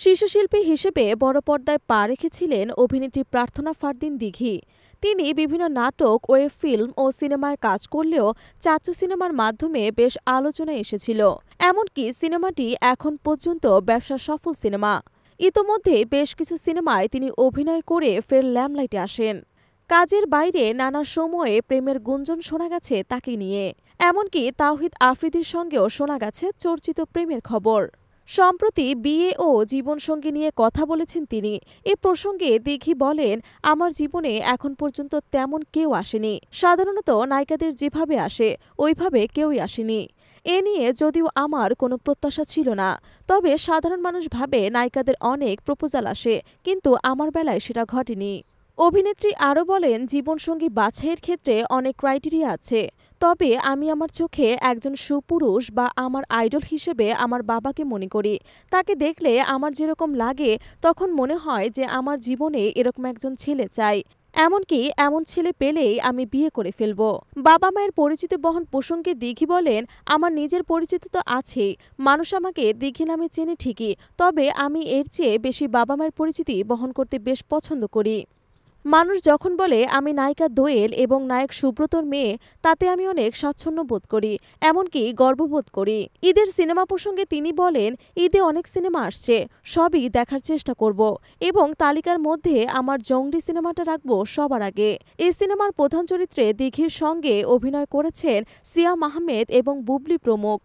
শিশুশিল্পী হিসেবে বড় পর্দায় পা রেখেছিলেন অভিনেত্রী প্রার্থনা ফারদিন দিঘি। তিনি বিভিন্ন নাটক, ওয়েব ফিল্ম ও সিনেমায় কাজ করলেও চাচু সিনেমার মাধ্যমে বেশ আলোচনায় এসেছিল। এমনকি সিনেমাটি এখন পর্যন্ত ব্যবসা সফল সিনেমা। ইতোমধ্যে বেশ কিছু সিনেমায় তিনি অভিনয় করে ফের ল্যামলাইটে আসেন। কাজের বাইরে নানা সময়ে প্রেমের গুঞ্জন শোনা গেছে তাকে নিয়ে। এমনকি তাওহিদ আফ্রিদির সঙ্গেও শোনা গেছে চর্চিত প্রেমের খবর। সম্প্রতি বিয়ে ও জীবনসঙ্গী নিয়ে কথা বলেছেন তিনি। এ প্রসঙ্গে দিঘি বলেন, আমার জীবনে এখন পর্যন্ত তেমন কেউ আসেনি। সাধারণত নায়িকাদের যেভাবে আসে ওইভাবে কেউই আসেনি। এ নিয়ে যদিও আমার কোনো প্রত্যাশা ছিল না, তবে সাধারণ মানুষ ভাবে নায়িকাদের অনেক প্রপোজাল আসে, কিন্তু আমার বেলায় সেটা ঘটেনি। অভিনেত্রী আরও বলেন, জীবনসঙ্গী বাছাইয়ের ক্ষেত্রে অনেক ক্রাইটেরিয়া আছে, তবে আমি আমার চোখে একজন সুপুরুষ বা আমার আইডল হিসেবে আমার বাবাকে মনে করি। তাকে দেখলে আমার যেরকম লাগে তখন মনে হয় যে আমার জীবনে এরকম একজন ছেলে চাই। এমনকি এমন ছেলে পেলেই আমি বিয়ে করে ফেলব। বাবা মায়ের পরিচিতি বহন প্রসঙ্গে দিঘি বলেন, আমার নিজের পরিচিতি তো আছেই, মানুষ আমাকে দিঘি নামে চেনে ঠিকই, তবে আমি এর চেয়ে বেশি বাবা মায়ের পরিচিতি বহন করতে বেশ পছন্দ করি। মানুষ যখন বলে আমি নায়িকা দোয়েল এবং নায়ক সুব্রতর মেয়ে, তাতে আমি অনেক স্বাচ্ছন্দ্য বোধ করি, এমনকি গর্ববোধ করি। ঈদের সিনেমা প্রসঙ্গে তিনি বলেন, ঈদে অনেক সিনেমা আসছে, সবই দেখার চেষ্টা করব এবং তালিকার মধ্যে আমার জঙ্গলি সিনেমাটা রাখব সবার আগে। এই সিনেমার প্রধান চরিত্রে দিঘির সঙ্গে অভিনয় করেছেন সিয়াম আহমেদ এবং বুবলি প্রমুখ।